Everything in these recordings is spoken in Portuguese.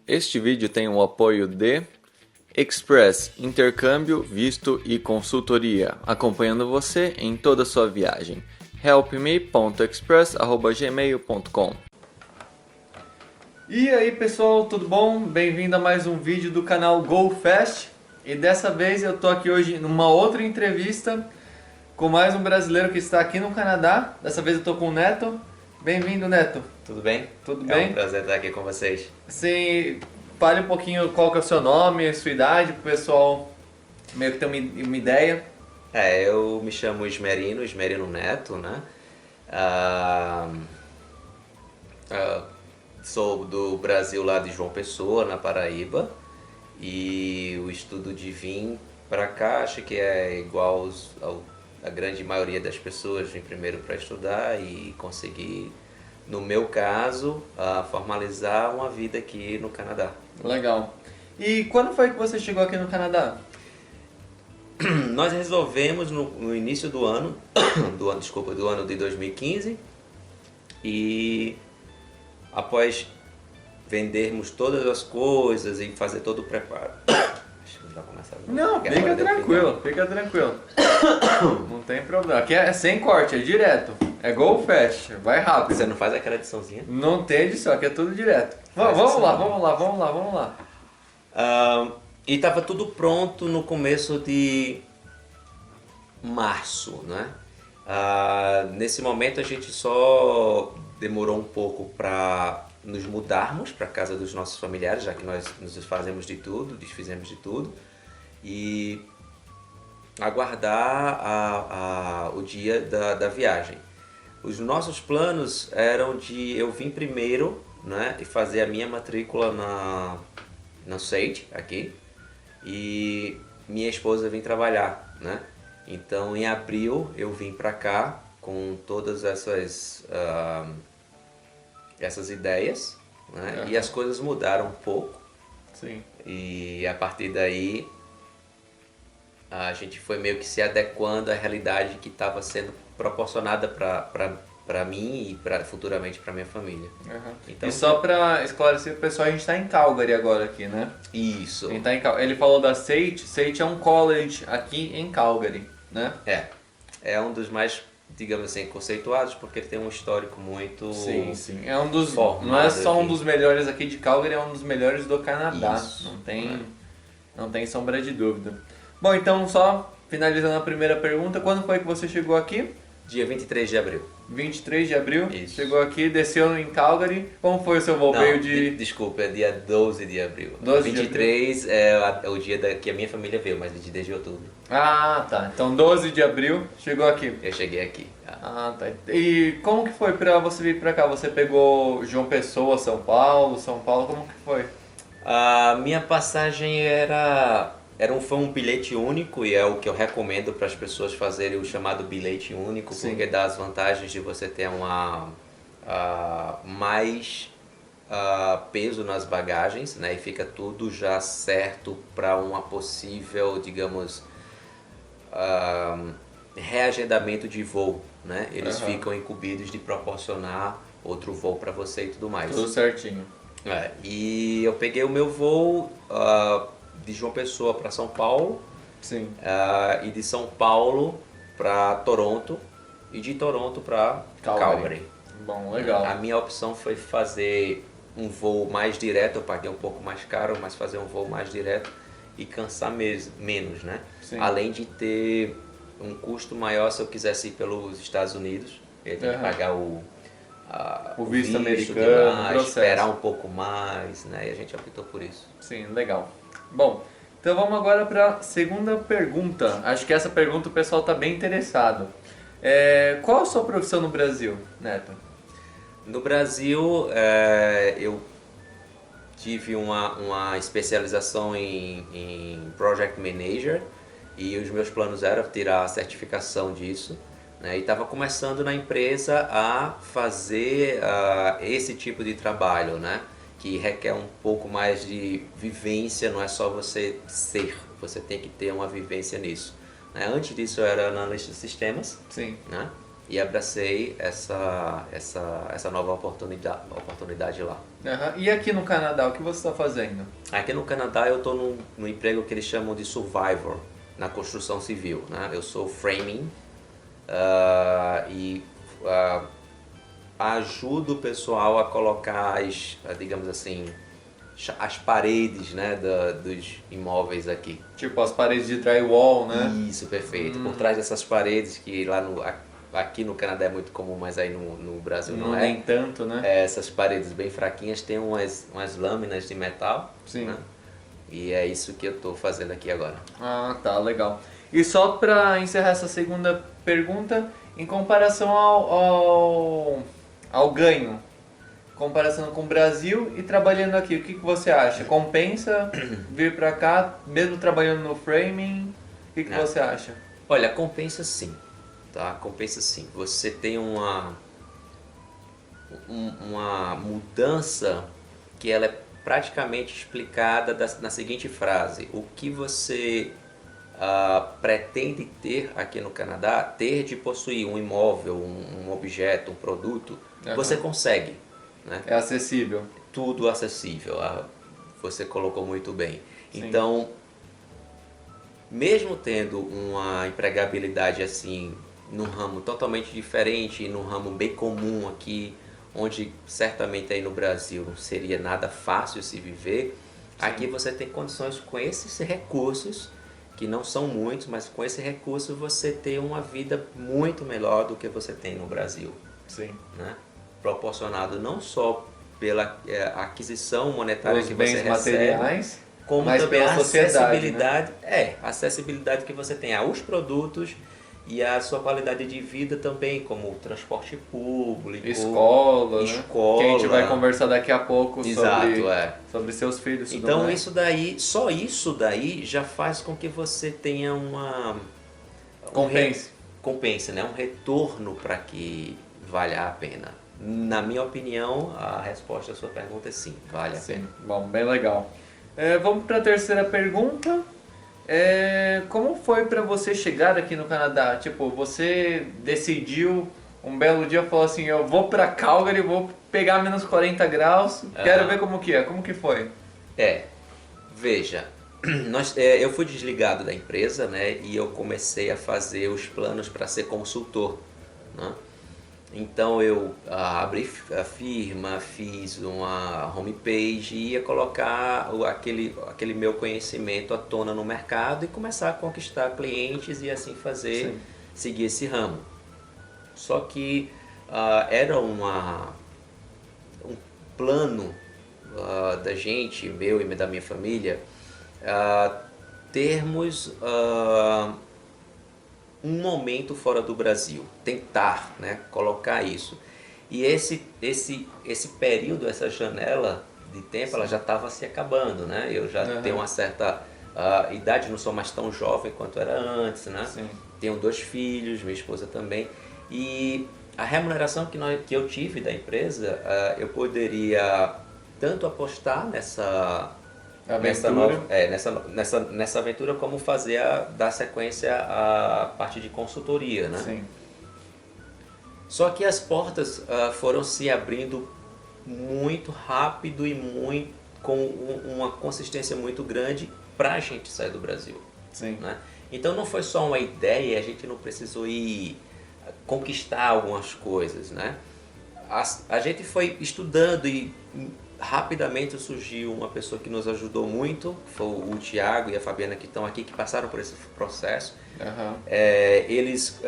Este vídeo tem o apoio de Express, intercâmbio, visto e consultoria, acompanhando você em toda a sua viagem. helpme.express@gmail.com. E aí pessoal, tudo bom? Bem-vindo a mais um vídeo do canal Go Fast. E dessa vez eu tô aqui hoje numa outra entrevista com mais um brasileiro que está aqui no Canadá. Dessa vez eu tô com o Neto. Bem-vindo, Neto. Tudo bem? Tudo bem? É um prazer estar aqui com vocês. Sim, fale um pouquinho qual que é o seu nome, a sua idade, pro pessoal meio que ter uma ideia. Eu me chamo Ismerino Neto, né? Sou do Brasil, lá de João Pessoa, na Paraíba. E o estudo de vir para cá, acho que é igual a grande maioria das pessoas, vim primeiro para estudar e conseguir, no meu caso, formalizar uma vida aqui no Canadá. Legal. E quando foi que você chegou aqui no Canadá? Nós resolvemos no início do ano, do ano de 2015, e após vendermos todas as coisas e fazer todo o preparo. Acho que não vai começar. Não, fica tranquilo, fica tranquilo. Não tem problema. Aqui é sem corte, é direto. É Go Fast, vai rápido. Você não faz aquela ediçãozinha? Não tem edição, aqui é tudo direto. Vamos lá. E estava tudo pronto no começo de março, né? Nesse momento a gente só demorou um pouco para nos mudarmos para casa dos nossos familiares, já que nós nos desfizemos de tudo, e aguardar o dia da viagem. Os nossos planos eram de eu vir primeiro, né, e fazer a minha matrícula na SAIT aqui, e minha esposa vir trabalhar, né? Então em abril eu vim para cá com todas essas ideias, né? E as coisas mudaram um pouco. Sim. E a partir daí a gente foi meio que se adequando à realidade que estava sendo proporcionada para mim e futuramente para minha família. Uhum. Então, e só para esclarecer pro pessoal, a gente está em Calgary agora aqui, né? Isso. Ele falou da SAIT. SAIT é um college aqui em Calgary, né? É um dos mais, digamos assim, conceituados, porque ele tem um histórico muito... Sim. É um dos... formado Não é só aqui. um dos melhores aqui de Calgary, é um dos melhores do Canadá. Isso. Não tem sombra de dúvida. Bom, então só finalizando a primeira pergunta, quando foi que você chegou aqui? Dia 23 de abril. 23 de abril? Isso. Chegou aqui, desceu em Calgary. Como foi o seu voo? Veio de... Desculpa, é dia 12 de abril. 12 de 23 é o dia que a minha família veio, mas desde outubro. Ah, tá. Então 12 de abril, chegou aqui. Eu cheguei aqui. Ah, tá. E como que foi pra você vir pra cá? Você pegou João Pessoa, São Paulo, como que foi? A minha passagem foi um bilhete único, e é o que eu recomendo para as pessoas fazerem o chamado bilhete único. Sim. Porque dá as vantagens de você ter mais peso nas bagagens, né? E fica tudo já certo para uma possível, digamos, reagendamento de voo, né? Eles ficam incumbidos de proporcionar outro voo para você e tudo mais. Tudo certinho. E eu peguei o meu voo de João Pessoa para São Paulo. Sim. E de São Paulo para Toronto, e de Toronto para Calgary. Bom, legal. A minha opção foi fazer um voo mais direto. Eu paguei um pouco mais caro, mas fazer um voo mais direto e cansar menos, né? Sim. Além de ter um custo maior se eu quisesse ir pelos Estados Unidos. Eu ia ter que pagar o visto americano, de lá, processo. esperar um pouco mais, né? E a gente optou por isso. Sim, legal. Bom, então vamos agora para a segunda pergunta. Acho que essa pergunta o pessoal está bem interessado. Qual a sua profissão no Brasil, Neto? No Brasil, eu tive uma especialização em Project Manager, e os meus planos eram tirar a certificação disso, né? E estava começando na empresa a fazer esse tipo de trabalho, né? Que requer um pouco mais de vivência, não é só você ser, você tem que ter uma vivência nisso. Antes disso eu era analista de sistemas. Sim. Né? e abracei essa nova oportunidade lá. Uhum. E aqui no Canadá, o que você está fazendo? Aqui no Canadá eu estou no emprego que eles chamam de survivor, na construção civil, né? Eu sou framing e ajudo o pessoal a colocar digamos assim, as paredes, né, dos imóveis aqui. Tipo as paredes de drywall, né? Isso, perfeito. Por trás dessas paredes que aqui no Canadá é muito comum, mas aí no Brasil não é. Nem tanto, né? Essas paredes bem fraquinhas tem umas lâminas de metal. Sim. Né? E é isso que eu estou fazendo aqui agora. Ah, tá, legal. E só para encerrar essa segunda pergunta, em comparação ao ganho, comparação com o Brasil e trabalhando aqui, o que você acha? Compensa vir para cá, mesmo trabalhando no framing? O que você acha? Olha, compensa sim, tá? Compensa sim. Você tem uma mudança que ela é praticamente explicada na seguinte frase: o que você pretende ter aqui no Canadá, ter de possuir um imóvel, um objeto, um produto, você consegue. Né? É acessível. Tudo acessível, você colocou muito bem. Sim. Então, mesmo tendo uma empregabilidade assim, num ramo totalmente diferente, num ramo bem comum aqui, onde certamente aí no Brasil não seria nada fácil se viver, sim, aqui você tem condições com esses recursos, que não são muitos, mas com esse recurso você tem uma vida muito melhor do que você tem no Brasil. Sim. Né? Proporcionado não só pela aquisição monetária os que bens você recebe, materiais, como mas também pela a sociedade, acessibilidade que você tem aos produtos e a sua qualidade de vida também, como transporte público, escola, né? Que a gente vai conversar daqui a pouco. Exato, sobre seus filhos. Então só isso daí já faz com que você tenha compense, né? Um retorno para que valha a pena. Na minha opinião, a resposta à sua pergunta é sim, vale a pena. Bom, bem legal. Vamos para a terceira pergunta. Como foi para você chegar aqui no Canadá? Tipo, você decidiu um belo dia, falou assim, eu vou para Calgary, vou pegar menos 40 graus, quero ver como que é. Como que foi? Veja, eu fui desligado da empresa, né, e eu comecei a fazer os planos para ser consultor, né? Então eu abri a firma, fiz uma homepage e ia colocar aquele meu conhecimento à tona no mercado e começar a conquistar clientes e assim seguir esse ramo. Só que era um plano da gente, meu e da minha família, termos um momento fora do Brasil, tentar, né, colocar isso. E esse período, essa janela de tempo, ela já estava se acabando, né? Eu já tenho uma certa idade, não sou mais tão jovem quanto era antes, né? Sim. Tenho 2 filhos, minha esposa também. E a remuneração que eu tive da empresa, eu poderia tanto apostar nessa aventura, como dar sequência à parte de consultoria, né? Sim. Só que as portas foram se abrindo muito rápido e com uma consistência muito grande para a gente sair do Brasil. Sim. Né? Então não foi só uma ideia, a gente não precisou ir conquistar algumas coisas, né? A gente foi estudando e rapidamente surgiu uma pessoa que nos ajudou muito, foi o Thiago e a Fabiana, que estão aqui, que passaram por esse processo. Eles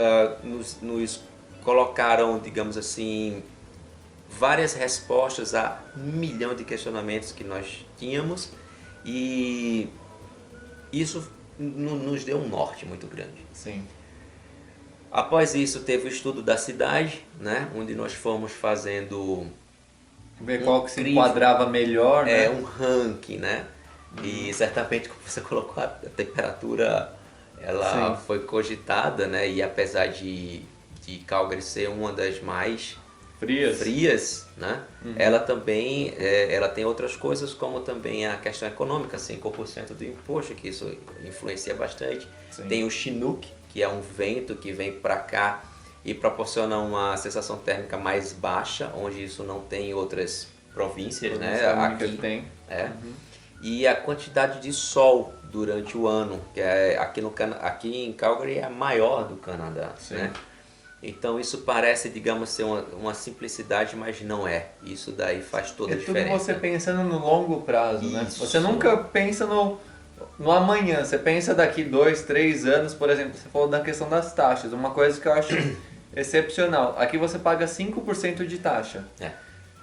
nos colocaram, digamos assim, várias respostas a 1 milhão de questionamentos que nós tínhamos, e isso nos deu um norte muito grande. Sim. Após isso teve o estudo da cidade, né, onde nós fomos fazendo ver qual que se enquadrava melhor, né? Um ranking, né? E certamente, como você colocou, a temperatura ela foi cogitada, né? E apesar de Calgary ser uma das mais frias, né? Ela também ela tem outras coisas, como também a questão econômica, 5% do imposto, que isso influencia bastante. Sim. Tem o Chinook, que é um vento que vem para cá e proporciona uma sensação térmica mais baixa, onde isso não tem em outras províncias, né? Aqui tem. E a quantidade de sol durante o ano, que é aqui em Calgary é a maior do Canadá, né? Então isso parece, digamos, ser uma simplicidade, mas não é. Isso daí faz toda a diferença. É tudo você pensando no longo prazo, né? Você nunca pensa no amanhã, você pensa daqui 2, 3 anos, por exemplo, você falou da questão das taxas, uma coisa que eu acho excepcional. Aqui você paga 5% de taxa.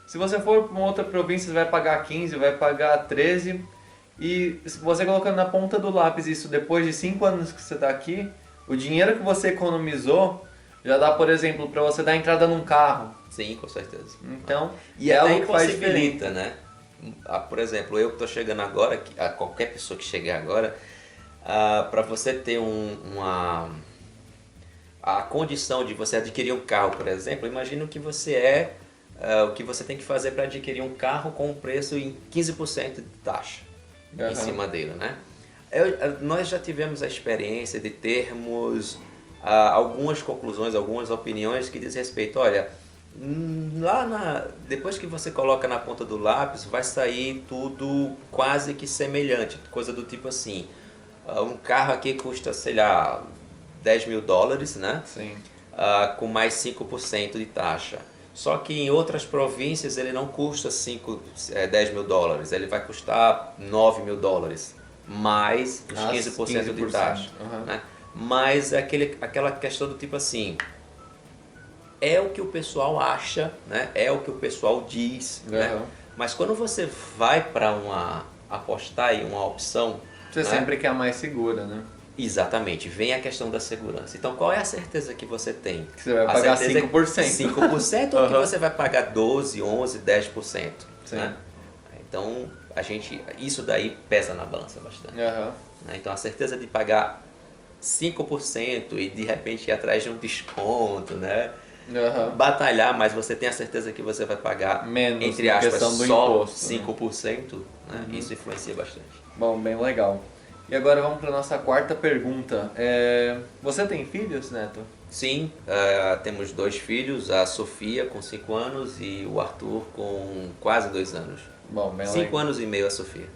Se você for para uma outra província, você vai pagar 15%, vai pagar 13%. E se você colocando na ponta do lápis isso depois de 5 anos que você está aqui, o dinheiro que você economizou já dá, por exemplo, para você dar entrada num carro. Sim, com certeza. Então, e é algo que possibilita, né? Por exemplo, eu que estou chegando agora, qualquer pessoa que chegar agora, para você ter a condição de você adquirir um carro, por exemplo, imagina o que você o que você tem que fazer para adquirir um carro com um preço em 15% de taxa em cima dele, né? Nós já tivemos a experiência de termos algumas conclusões, algumas opiniões que diz respeito, olha, depois que você coloca na ponta do lápis, vai sair tudo quase que semelhante, coisa do tipo assim, um carro aqui custa, sei lá, $10.000, né? Sim. Com mais 5% de taxa. Só que em outras províncias ele não custa $10.000, ele vai custar $9.000, mais os 15% de taxa. Né? Mas é aquela questão do tipo assim, é o que o pessoal acha, né? É o que o pessoal diz, né? Mas quando você vai para apostar em uma opção... Você sempre quer a mais segura, né? Exatamente, vem a questão da segurança. Então qual é a certeza que você tem? Que você vai pagar 5%. 5% ou que você vai pagar 12%, 11%, 10%? Né? Então isso daí pesa na balança bastante. Né? Então a certeza de pagar 5% e de repente ir atrás de um desconto, né? Batalhar, mas você tem a certeza que você vai pagar menos, entre aspas, questão do só imposto, 5%, né? Isso influencia bastante. Bom, bem legal. E agora vamos para a nossa quarta pergunta. Você tem filhos, Neto? Sim, temos 2 filhos, a Sofia com 5 anos e o Arthur com quase 2 anos. Bom, bem 5 anos e meio a Sofia.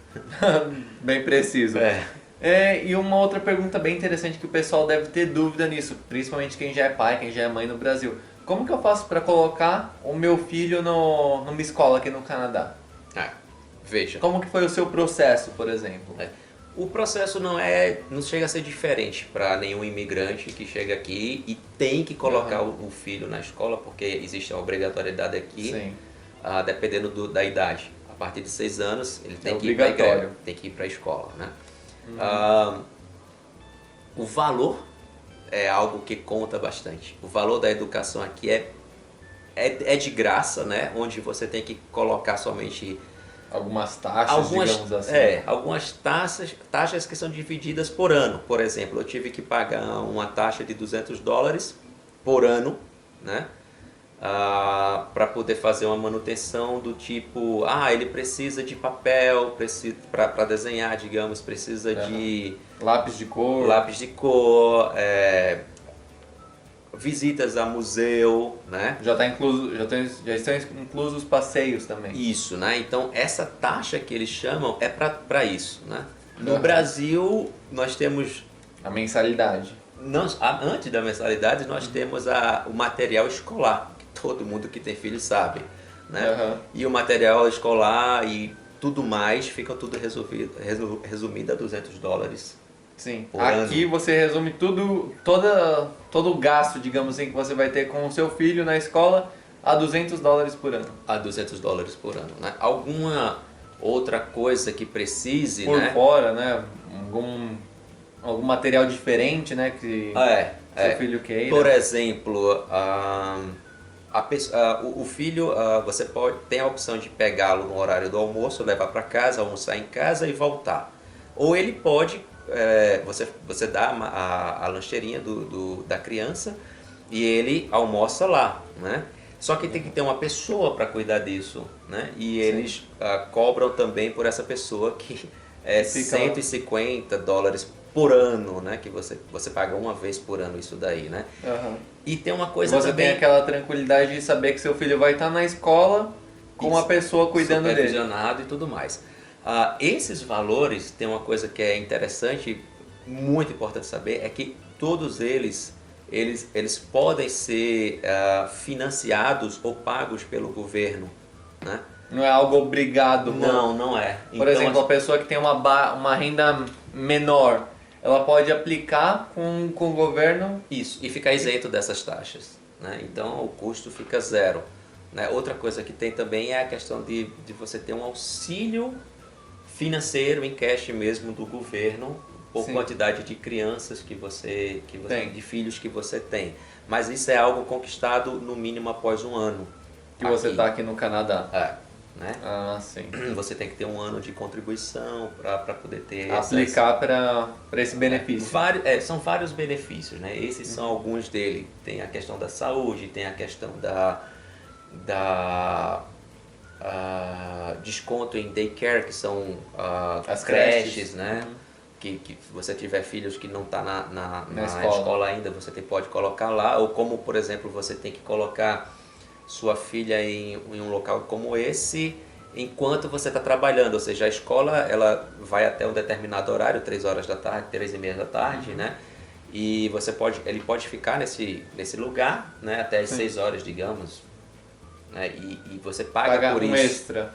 Bem preciso. E uma outra pergunta bem interessante que o pessoal deve ter dúvida nisso, principalmente quem já é pai, quem já é mãe no Brasil. Como que eu faço para colocar o meu filho numa escola aqui no Canadá? Veja. Como que foi o seu processo, por exemplo? O processo não chega a ser diferente para nenhum imigrante que chega aqui e tem que colocar o filho na escola, porque existe a obrigatoriedade aqui, dependendo da idade. A partir de 6 anos ele tem que ir para a igreja, tem que ir para a escola, né? O valor é algo que conta bastante. O valor da educação aqui é de graça, né? Onde você tem que colocar somente algumas taxas, digamos assim. Algumas taxas que são divididas por ano. Por exemplo, eu tive que pagar uma taxa de $200 por ano, né? Para poder fazer uma manutenção do tipo, ele precisa de papel, para desenhar, digamos, precisa de lápis de cor, visitas a museu, né? Já estão inclusos os passeios também. Isso, né? Então essa taxa que eles chamam é para isso, né? No Brasil nós temos a mensalidade. Antes da mensalidade nós temos o material escolar, que todo mundo que tem filho sabe, né? E o material escolar e tudo mais fica tudo resumido a $200. Sim. Aqui você resume todo o gasto, digamos assim, que você vai ter com o seu filho na escola a $200 por ano. A $200 por ano, né? Alguma outra coisa que precise, por né? fora, né? Algum material diferente, né? Que seu filho queira. Por exemplo, o filho, você tem a opção de pegá-lo no horário do almoço, levar para casa, almoçar em casa e voltar. Ou ele pode, você dá a lancheirinha da criança e ele almoça lá, né? Só que tem que ter uma pessoa para cuidar disso, né? E eles cobram também por essa pessoa que é $150 por ano, né? Que você paga uma vez por ano isso daí, né? Aham. E tem uma E coisa você também... tem aquela tranquilidade de saber que seu filho vai estar na escola com uma Isso, pessoa cuidando dele. supervisionado e tudo mais. Esses valores, tem uma coisa que é interessante, muito importante saber, é que todos eles podem ser financiados ou pagos pelo governo, né? Não é algo obrigado. Não é. Por exemplo, a pessoa que tem uma renda menor, ela pode aplicar com o governo. Isso, e ficar isento dessas taxas, né? Então o custo fica zero, né? Outra coisa que tem também é a questão de você ter um auxílio financeiro em cash mesmo do governo por Sim. quantidade de crianças que você Tem. de filhos que você tem. Mas isso é algo conquistado no mínimo após um ano. Que você está aqui no Canadá. Né? Ah, sim. Você tem que ter um ano de contribuição para poder ter Aplicar para esse benefício. são vários benefícios, né? Esses são alguns dele. Tem a questão da saúde, tem a questão da desconto em daycare, que são As creches, creches, né? Que se você tiver filhos que não está na escola. escola ainda, você pode colocar lá. Ou como, por exemplo, você tem que colocar sua filha em um local como esse enquanto você está trabalhando, ou seja, a escola ela vai até um determinado horário, 3 horas da tarde, 3h30 da tarde, né? E ele pode ficar nesse lugar, né? Até as 6 horas, digamos, né? E você paga por um isso. extra.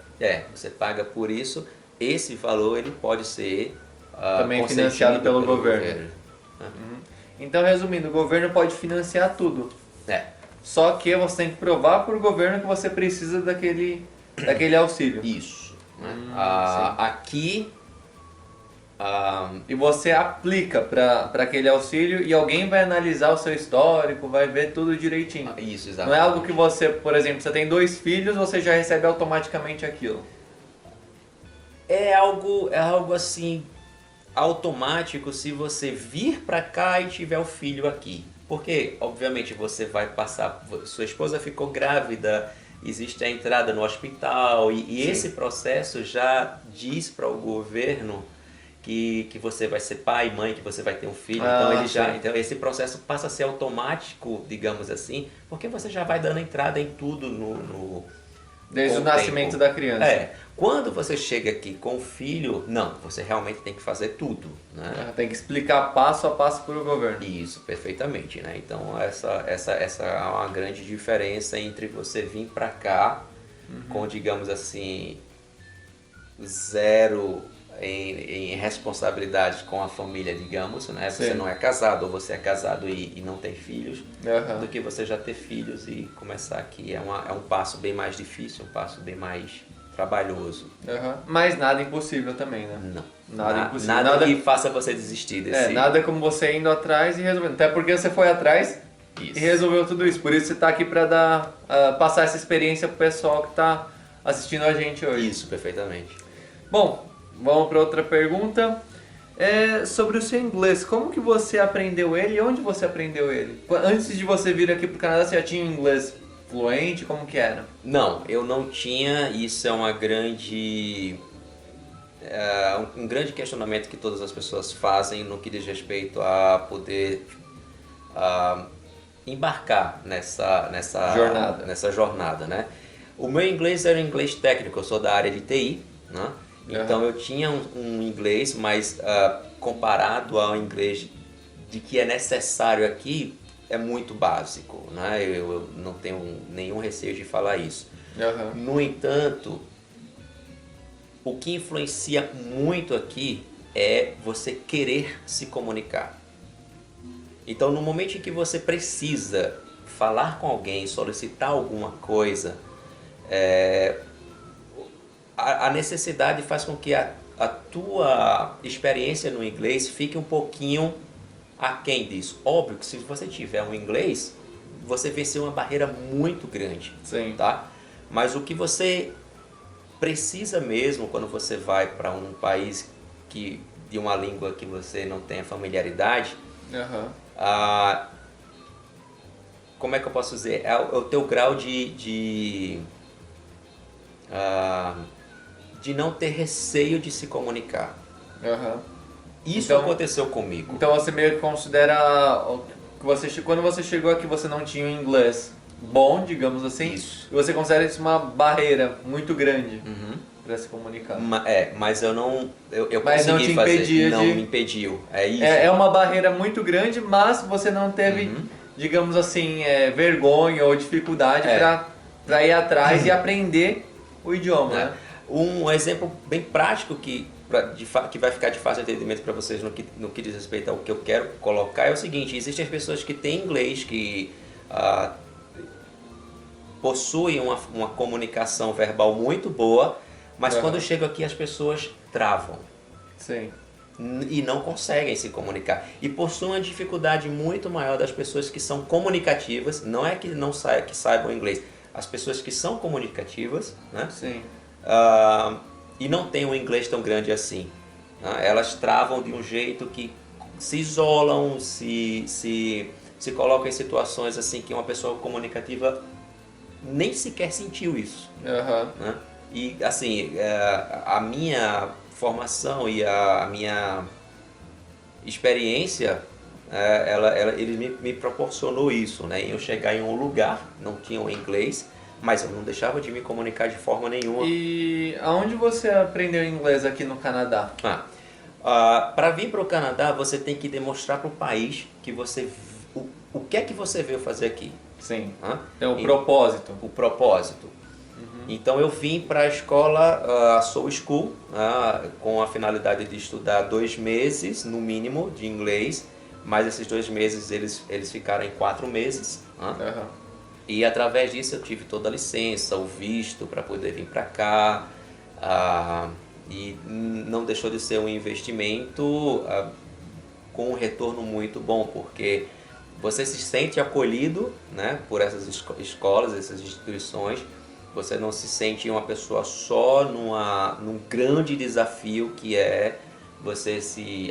Você paga por isso. Esse valor ele pode ser Também concedido financiado pelo governo. Então, resumindo, o governo pode financiar tudo. Só que você tem que provar para o governo que você precisa daquele auxílio. Isso. Né? Aqui... E você aplica para aquele auxílio e alguém vai analisar o seu histórico, vai ver tudo direitinho. Isso, Não exatamente. é algo que você, por exemplo, você tem 2 filhos, você já recebe automaticamente aquilo. É algo assim automático se você vir para cá e tiver o filho aqui. Porque, obviamente, você vai passar... Sua esposa ficou grávida, existe a entrada no hospital e esse processo já diz para o governo que você vai ser pai e mãe, que você vai ter um filho. Então esse processo passa a ser automático, digamos assim, porque você já vai dando entrada em tudo Desde o nascimento da criança. Quando você chega aqui com o filho, não, você realmente tem que fazer tudo, né? Tem que explicar passo a passo para o governo. Isso, perfeitamente, né? Então essa é uma grande diferença entre você vir para cá com, digamos assim, zero em responsabilidades com a família, digamos, né? Você não é casado ou você é casado e não tem filhos, do que você já ter filhos e começar aqui. É um passo bem mais difícil, um passo bem mais trabalhoso. Mas nada impossível também, né? Não. Nada impossível. Nada que faça você desistir desse... nada como você indo atrás e resolvendo. Até porque você foi atrás e resolveu tudo isso. Por isso você está aqui para passar essa experiência pro pessoal que está assistindo a gente hoje. Isso, perfeitamente. Bom, vamos para outra pergunta. Sobre o seu inglês, como que você aprendeu ele e onde você aprendeu ele? Antes de você vir aqui pro Canadá, você já tinha inglês fluente? Como que era? Não, eu não tinha. Isso é uma grande... um grande questionamento que todas as pessoas fazem no que diz respeito a poder embarcar nessa jornada, né? O meu inglês era inglês técnico, eu sou da área de TI, né? Então eu tinha um inglês, mas comparado ao inglês de que é necessário aqui, é muito básico, né? Eu não tenho nenhum receio de falar isso. No entanto, o que influencia muito aqui é você querer se comunicar. Então, no momento em que você precisa falar com alguém, solicitar alguma coisa, a necessidade faz com que a tua experiência no inglês fique um pouquinho aquém disso. Óbvio que se você tiver um inglês, você venceu uma barreira muito grande. Tá? Mas o que você precisa mesmo quando você vai para um país de uma língua que você não tenha familiaridade, como é que eu posso dizer? É o teu grau de não ter receio de se comunicar. Isso Então- aconteceu comigo. Então você meio que considera que quando você chegou aqui você não tinha um inglês bom, digamos assim, Isso. e você considera isso uma barreira muito grande Uhum. para se comunicar. Mas eu não. Eu Mas não consegui te fazer. impedia Não de- me impediu. É isso. É uma barreira muito grande, mas você não teve, Uhum. digamos assim, vergonha ou dificuldade É. para ir atrás e aprender o idioma, Né? né? Um exemplo bem prático que vai ficar de fácil entendimento para vocês no que diz respeito ao que eu quero colocar é o seguinte: existem pessoas que têm inglês, que possuem uma comunicação verbal muito boa, mas Aham. quando chegam aqui as pessoas travam Sim. e não conseguem se comunicar. E possuem uma dificuldade muito maior das pessoas que são comunicativas, não é que não que saibam inglês, as pessoas que são comunicativas, né? Sim. E não têm um inglês tão grande assim. Né? Elas travam de um jeito que se isolam, se colocam em situações assim que uma pessoa comunicativa nem sequer sentiu isso. Aham. Né? E assim, a minha formação e a minha experiência, ele me proporcionou isso, né? Eu chegar em um lugar, não tinha o inglês, mas eu não deixava de me comunicar de forma nenhuma. E aonde você aprendeu inglês aqui no Canadá? Para vir para o Canadá, você tem que demonstrar para o país que o que é que você veio fazer aqui. Sim. Né? Então, o propósito. O propósito. Então eu vim para a escola Soul School, com a finalidade de estudar 2 meses no mínimo de inglês, mas esses 2 meses eles ficaram em 4 meses. Aham. E através disso eu tive toda a licença, o visto para poder vir para cá. E não deixou de ser um investimento com um retorno muito bom, porque você se sente acolhido, né, por essas escolas, essas instituições. Você não se sente uma pessoa só num grande desafio que é você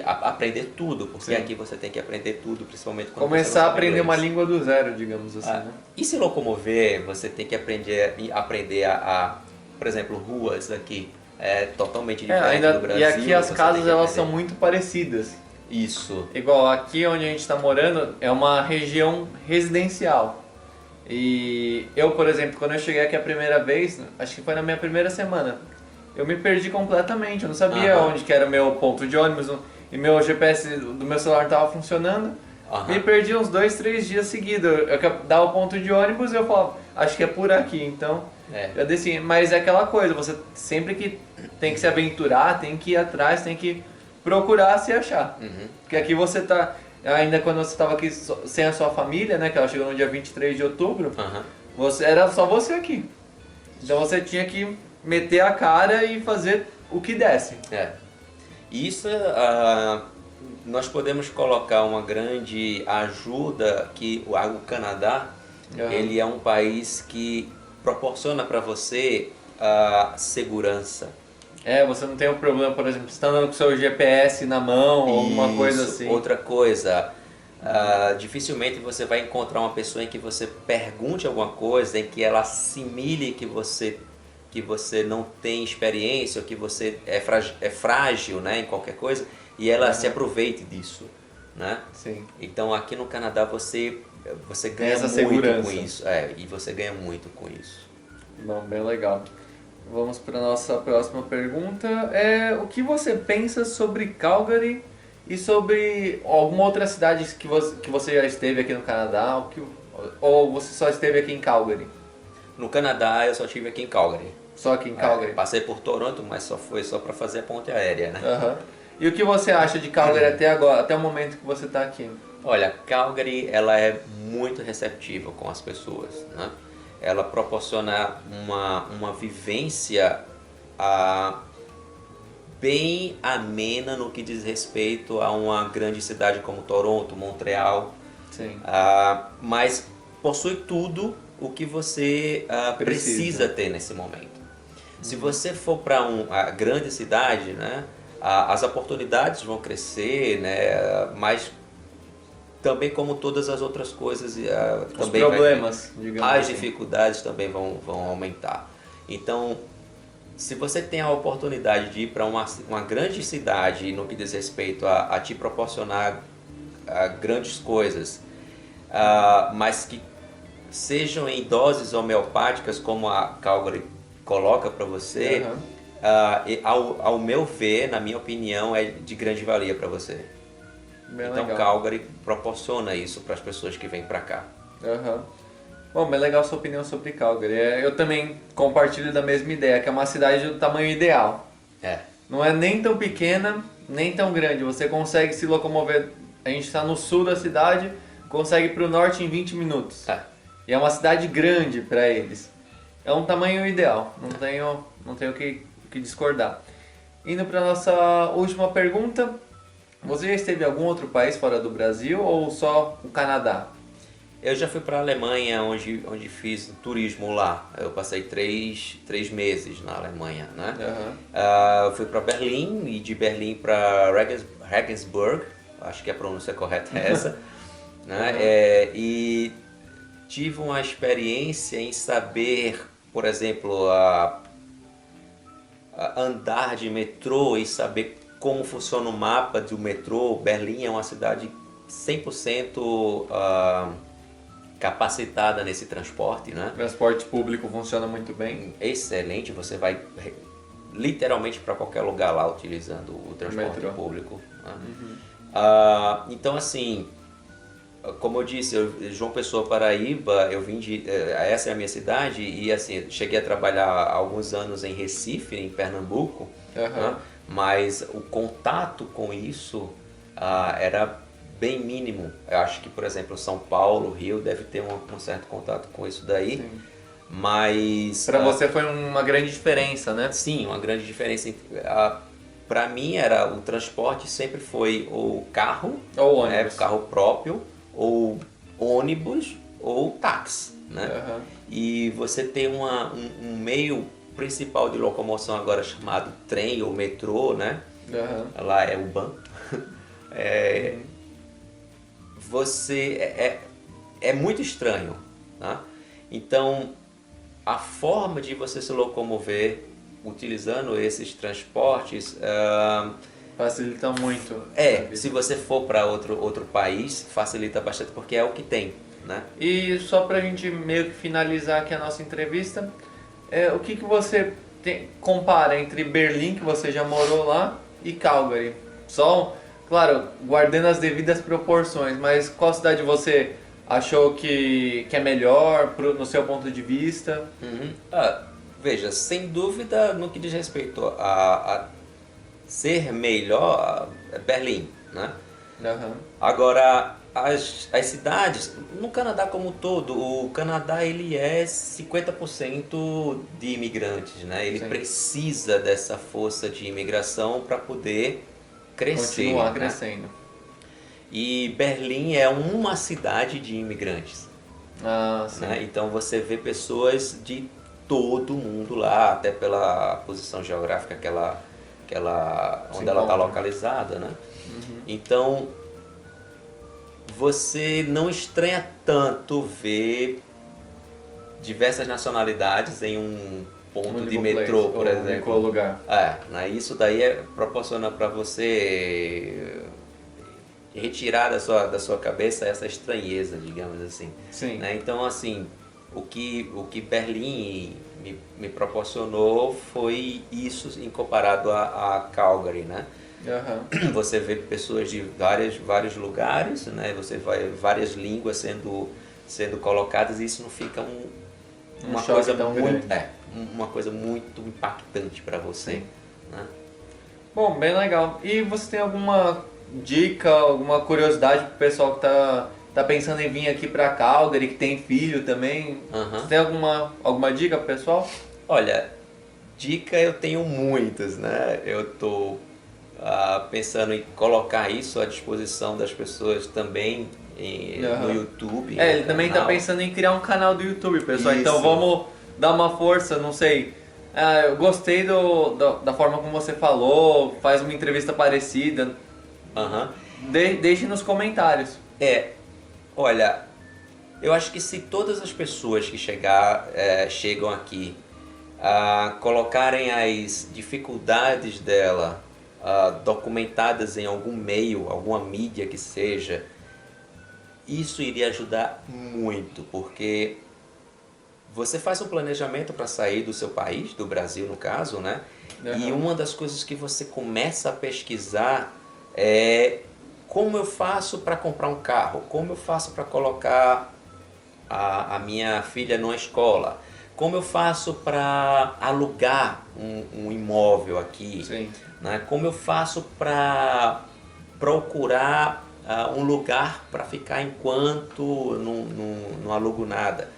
aprender tudo, porque Sim. aqui você tem que aprender tudo, principalmente quando você Começar não a sabe aprender uma inglês. língua do zero, digamos assim, né? E se locomover, você tem que aprender por exemplo, ruas aqui é totalmente diferente do Brasil. E aqui as você casas tem que elas aprender. são muito parecidas. Isso. Igual aqui onde a gente está morando é uma região residencial. E eu, por exemplo, quando eu cheguei aqui a primeira vez, acho que foi na minha primeira semana, eu me perdi completamente. Eu não sabia Aham. onde que era o meu ponto de ônibus e meu GPS do meu celular não estava funcionando. Aham. Me perdi uns 2, 3 dias seguidos. Eu dava o ponto de ônibus e eu falava, acho que é por aqui, então eu desci. Mas é aquela coisa, você sempre que tem que se aventurar, tem que ir atrás, tem que procurar se achar. Uhum. Porque aqui você tá, ainda quando você estava aqui sem a sua família, né, que ela chegou no dia 23 de outubro, Aham. era só você aqui. Então você tinha que meter a cara e fazer o que desse. Isso, nós podemos colocar uma grande ajuda que o Canadá, Aham. ele é um país que proporciona para você a segurança. Você não tem um problema, por exemplo, você está andando com o seu GPS na mão ou alguma coisa Isso. assim. Outra coisa, dificilmente você vai encontrar uma pessoa em que você pergunte alguma coisa, em que ela assimile que você não tem experiência, ou que você é frágil, né, em qualquer coisa, e ela se aproveite disso, né? Sim. Então aqui no Canadá você ganha essa muito segurança. com isso, e você ganha muito com isso. Bom, bem legal. Vamos para a nossa próxima pergunta. O que você pensa sobre Calgary e sobre alguma outra cidade que você já esteve aqui no Canadá? Ou você só esteve aqui em Calgary? No Canadá eu só estive aqui em Calgary. Só aqui em Calgary? Passei por Toronto, mas foi só para fazer a ponte aérea, né? Aham. E o que você acha de Calgary até agora, até o momento que você está aqui? Olha, Calgary ela é muito receptiva com as pessoas, né? Ela proporciona uma vivência bem amena no que diz respeito a uma grande cidade como Toronto, Montreal. Sim. Mas possui tudo o que você precisa ter nesse momento. Se você for para uma grande cidade, né, as oportunidades vão crescer, né, mas também como todas as outras coisas, Os também problemas, digamos as assim. dificuldades também vão aumentar. Então, se você tem a oportunidade de ir para uma grande cidade no que diz respeito a te proporcionar grandes coisas, mas que sejam em doses homeopáticas, como a Calgary coloca para você, ao meu ver, na minha opinião, é de grande valia para você. Bem então legal. Calgary proporciona isso para as pessoas que vêm para cá. Bom, bem legal a sua opinião sobre Calgary. Eu também compartilho da mesma ideia, que é uma cidade do tamanho ideal. Não é nem tão pequena, nem tão grande. Você consegue se locomover. A gente está no sul da cidade, consegue ir para o norte em 20 minutos. E é uma cidade grande para eles. É um tamanho ideal, não tenho o que discordar. Indo para a nossa última pergunta, você já esteve em algum outro país fora do Brasil ou só o Canadá? Eu já fui para a Alemanha, onde fiz turismo lá. Eu passei três meses na Alemanha, né? Fui para Berlim e de Berlim para Regensburg, acho que a pronúncia correta é essa, né? E tive uma experiência em saber, por exemplo, andar de metrô e saber como funciona o mapa do metrô. Berlim é uma cidade 100% capacitada nesse transporte, né? O transporte público funciona muito bem. Excelente, você vai literalmente para qualquer lugar lá utilizando o transporte público, né? Então, assim, como eu disse, João Pessoa, Paraíba, eu vim essa é a minha cidade e assim, cheguei a trabalhar há alguns anos em Recife, em Pernambuco, né? Mas o contato com isso era bem mínimo. Eu acho que, por exemplo, São Paulo, Rio deve ter um certo contato com isso daí. Sim. Mas para você foi uma grande diferença, né? Sim, uma grande diferença. Para mim o transporte sempre foi ou carro, ou ônibus, carro próprio, ou ônibus ou táxi, né? E você tem um meio principal de locomoção agora chamado trem ou metrô, né? Lá é o ban. É muito estranho, né? Então a forma de você se locomover utilizando esses transportes facilita muito. Se você for para outro país, facilita bastante porque é o que tem, né? E só pra gente meio que finalizar aqui a nossa entrevista, o que você compara entre Berlim, que você já morou lá, e Calgary? Só, claro, guardando as devidas proporções, mas qual cidade você achou que é melhor no seu ponto de vista? Veja, sem dúvida, no que diz respeito a ser melhor, é Berlim, né? Agora, as cidades, no Canadá como um todo, o Canadá ele é 50% de imigrantes, né? Ele precisa dessa força de imigração para poder crescer. Continuar crescendo. E Berlim é uma cidade de imigrantes. Né? Então você vê pessoas de todo mundo lá, até pela posição geográfica onde ela está localizada, né? Então você não estranha tanto ver diversas nacionalidades em um ponto de metrô, por exemplo. Lugar. Né? Isso daí proporciona para você retirar da sua cabeça essa estranheza, digamos assim. Sim. Né? Então, assim, o que Berlim me proporcionou foi isso em comparado a Calgary, né? Você vê pessoas de vários lugares, né? Você vai várias línguas sendo colocadas e isso não fica uma coisa muito uma coisa muito impactante para você, né? Bom, bem legal. E você tem alguma dica, alguma curiosidade pro pessoal que tá pensando em vir aqui para Calgary, que tem filho também? Você tem alguma dica pro pessoal? Olha, dica eu tenho muitas, né? Eu tô pensando em colocar isso à disposição das pessoas também no YouTube. Ele também está pensando em criar um canal do YouTube, pessoal. Isso. Então vamos dar uma força, não sei. Eu gostei da forma como você falou, faz uma entrevista parecida. Deixe nos comentários. Olha, eu acho que se todas as pessoas que chegam aqui colocarem as dificuldades dela documentadas em algum meio, alguma mídia que seja, isso iria ajudar muito, porque você faz um planejamento para sair do seu país, do Brasil no caso, né? E uma das coisas que você começa a pesquisar é como eu faço para comprar um carro, como eu faço para colocar a minha filha numa escola, como eu faço para alugar um imóvel aqui, Sim. né? Como eu faço para procurar um lugar para ficar enquanto não alugo nada.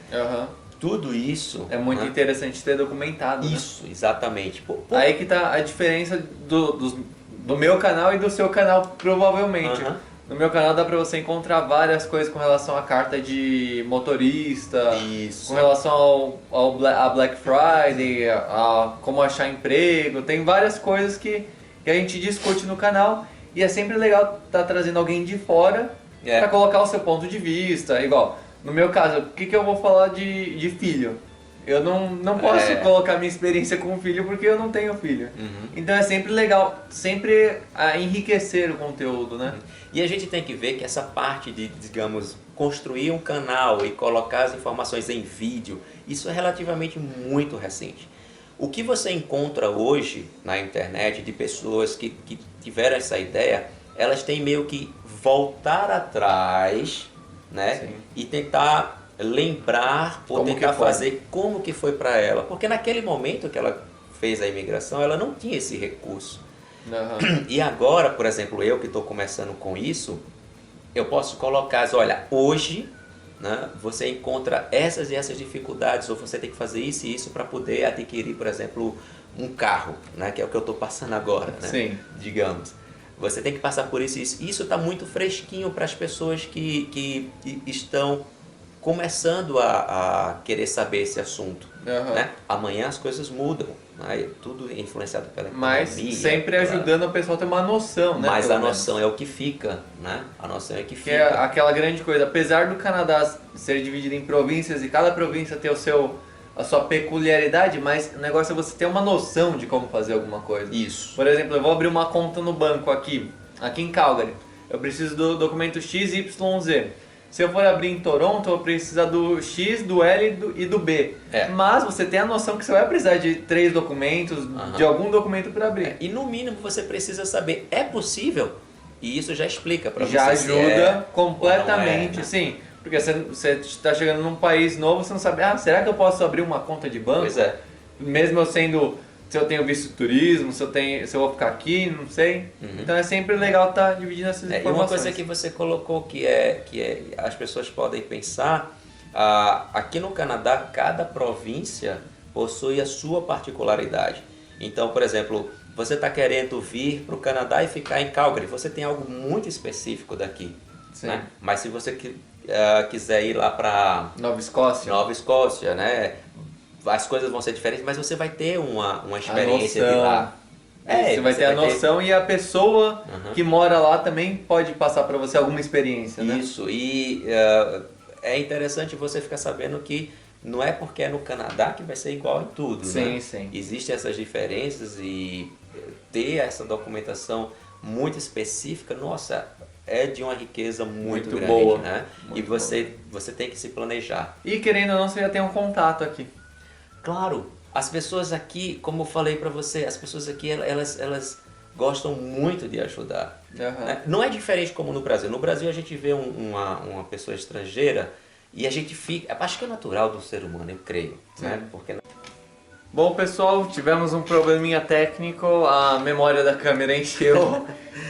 Tudo isso... É muito interessante ter documentado, Isso, né? Exatamente. Aí que tá a diferença do meu canal e do seu canal, provavelmente. No meu canal dá pra você encontrar várias coisas com relação à carta de motorista, Isso. com relação a Black Friday, a como achar emprego. Tem várias coisas que a gente discute no canal e é sempre legal estar trazendo alguém de fora pra colocar o seu ponto de vista. Igual, no meu caso, o que eu vou falar de filho? Eu não posso colocar minha experiência com filho porque eu não tenho filho. Então é sempre legal, sempre enriquecer o conteúdo, né? E a gente tem que ver que essa parte de, digamos, construir um canal e colocar as informações em vídeo, isso é relativamente muito recente. O que você encontra hoje na internet de pessoas que tiveram essa ideia, elas têm meio que voltar atrás, né? Sim. E tentar lembrar ou tentar fazer como que foi para ela, porque naquele momento que ela fez a imigração, ela não tinha esse recurso. E agora, por exemplo, eu que estou começando com isso, eu posso colocar, olha, hoje, né, você encontra essas e essas dificuldades, ou você tem que fazer isso e isso para poder adquirir, por exemplo, um carro, né, que é o que eu estou passando agora, né, Sim. digamos. Você tem que passar por isso e isso. Isso está muito fresquinho para as pessoas que estão começando a querer saber esse assunto. Né? Amanhã as coisas mudam, né? Tudo é influenciado pela economia. Mas sempre ajudando a pessoa a ter uma noção, né? Mas a noção é o que fica, né? A noção é o que fica. É aquela grande coisa, apesar do Canadá ser dividido em províncias e cada província ter a sua peculiaridade, mas o negócio é você ter uma noção de como fazer alguma coisa. Isso. Por exemplo, eu vou abrir uma conta no banco aqui em Calgary. Eu preciso do documento XYZ. Se eu for abrir em Toronto, eu vou precisar do X, do L e do B. Mas você tem a noção que você vai precisar de 3 documentos, de algum documento para abrir. E no mínimo você precisa saber, é possível? E isso já explica para você. Já ajuda completamente, sim. Porque você está chegando num país novo, você não sabe, será que eu posso abrir uma conta de banco? Pois é. Mesmo se eu tenho visto turismo, se eu vou ficar aqui, não sei. Então é sempre legal estar dividindo essas informações. E uma coisa que você colocou que as pessoas podem pensar, aqui no Canadá, cada província possui a sua particularidade. Então, por exemplo, você está querendo vir para o Canadá e ficar em Calgary, você tem algo muito específico daqui. Né? Mas se você quiser ir lá para Nova Escócia, né? As coisas vão ser diferentes, mas você vai ter uma experiência de lá. Você vai ter a noção e a pessoa que mora lá também pode passar para você alguma experiência, né? Isso, e é interessante você ficar sabendo que não é porque é no Canadá que vai ser igual em tudo, né? Sim. Existem essas diferenças e ter essa documentação muito específica, nossa, é de uma riqueza muito grande, boa, né? E você tem que se planejar. E querendo ou não, você já tem um contato aqui. Claro, as pessoas aqui, como eu falei para você, as pessoas aqui, elas gostam muito de ajudar. Né? Não é diferente como no Brasil. No Brasil a gente vê uma pessoa estrangeira e a gente fica... Acho que é natural do ser humano, eu creio. Né? Porque... Bom, pessoal, tivemos um probleminha técnico, a memória da câmera encheu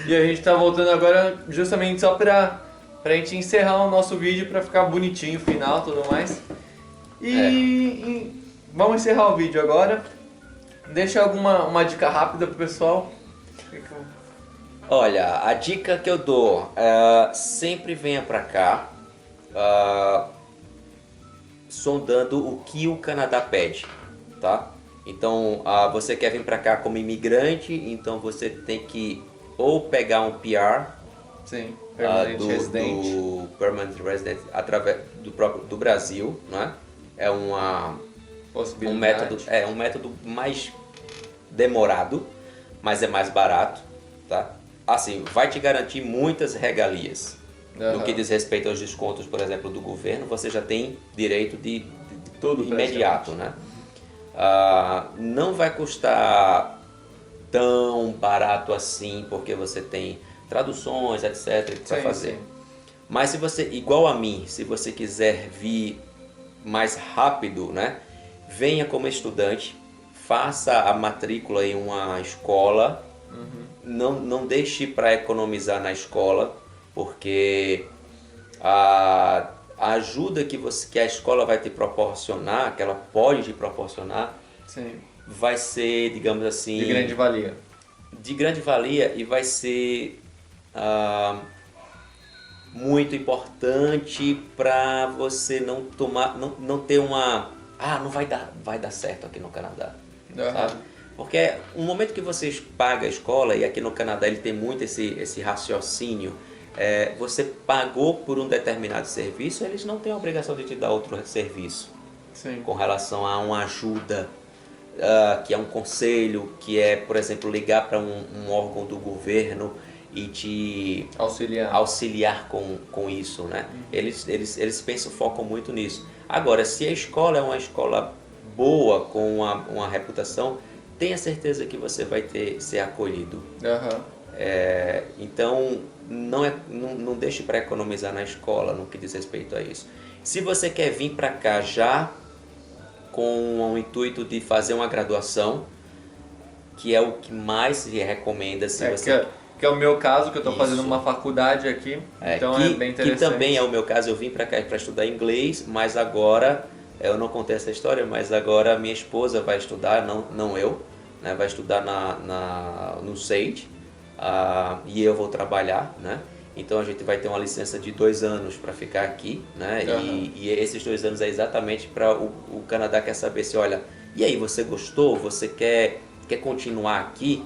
e a gente está voltando agora justamente só pra gente encerrar o nosso vídeo, pra ficar bonitinho o final e tudo mais. Vamos encerrar o vídeo agora. Deixa uma dica rápida pro pessoal. Olha, a dica que eu dou, sempre venha pra cá sondando o que o Canadá pede, tá? Então, você quer vir pra cá como imigrante, então você tem que ou pegar um PR, sim, do Permanent Resident através do Brasil, né? É uma um método mais demorado, mas é mais barato, tá? Assim, vai te garantir muitas regalias. No que diz respeito aos descontos, por exemplo, do governo, você já tem direito de tudo imediato, né? Não vai custar tão barato assim, porque você tem traduções, etc, que vai fazer. Sim. Mas se você, igual a mim, se você quiser vir mais rápido, né? Venha como estudante, faça a matrícula em uma escola, não deixe para economizar na escola, porque a ajuda que a escola vai te proporcionar, que ela pode te proporcionar, sim, vai ser, digamos assim... de grande valia. De grande valia, e vai ser muito importante para você não ter uma... não vai dar certo aqui no Canadá, sabe? Porque no momento que você paga a escola, e aqui no Canadá ele tem muito esse raciocínio, você pagou por um determinado serviço, eles não têm a obrigação de te dar outro serviço. Sim. Com relação a uma ajuda, que é um conselho, que é, por exemplo, ligar para um órgão do governo e te auxiliar com isso, né? Eles focam muito nisso. Agora, se a escola é uma escola boa, com uma reputação, tenha certeza que você vai ser acolhido. Então, não deixe para economizar na escola no que diz respeito a isso. Se você quer vir para cá já com o intuito de fazer uma graduação, que é o que mais se recomenda, que é o meu caso, que eu estou fazendo uma faculdade aqui, então é bem interessante. Que também é o meu caso. Eu vim para cá para estudar inglês, mas agora, eu não contei essa história, mas agora minha esposa vai estudar, não eu, né, vai estudar no SAIT, e eu vou trabalhar, né? Então a gente vai ter uma licença de 2 anos para ficar aqui, né? E esses 2 anos é exatamente para o Canadá quer saber se, olha, e aí, você gostou? Você quer continuar aqui?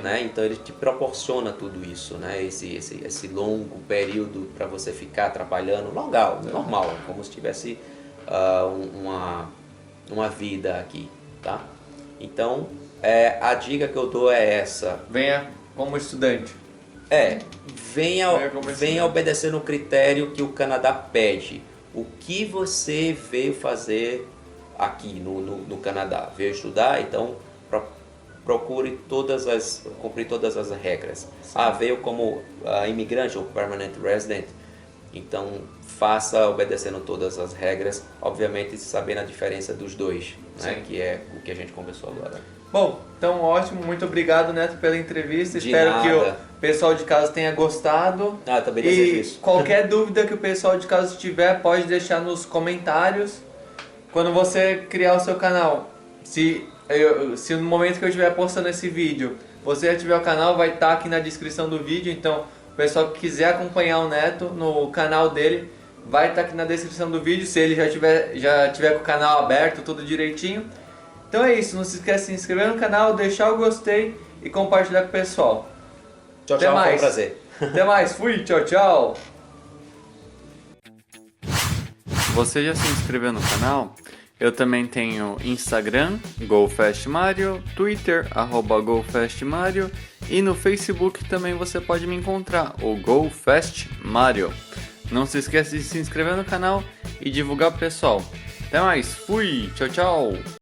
Né? Então ele te proporciona tudo isso, né? Esse longo período para você ficar trabalhando, normal, como se tivesse uma vida aqui, tá? Então a dica que eu dou é essa: venha como estudante. Venha obedecer no critério que o Canadá pede. O que você veio fazer aqui no Canadá? Veio estudar? Então procure cumprir todas as regras. Veio como imigrante ou permanent resident, então faça obedecendo todas as regras, obviamente sabendo a diferença dos dois, né? Que é o que a gente conversou agora. Bom, então ótimo, muito obrigado, Neto, pela entrevista. Espero que o pessoal de casa tenha gostado. Também desejo isso. Qualquer dúvida que o pessoal de casa tiver, pode deixar nos comentários. Quando você criar o seu canal, se no momento que eu estiver postando esse vídeo, você já tiver o canal, vai estar aqui na descrição do vídeo. Então, o pessoal que quiser acompanhar o Neto no canal dele, vai estar aqui na descrição do vídeo, se ele já tiver com o canal aberto, tudo direitinho. Então é isso, não se esqueça de se inscrever no canal, deixar o gostei e compartilhar com o pessoal. Tchau, tchau, foi um prazer. Até mais, fui, tchau, tchau. Você já se inscreveu no canal? Eu também tenho Instagram, GoFastMario, Twitter, @GoFastMario, e no Facebook também você pode me encontrar, o GoFastMario. Não se esqueça de se inscrever no canal e divulgar pro pessoal. Até mais, fui, tchau, tchau.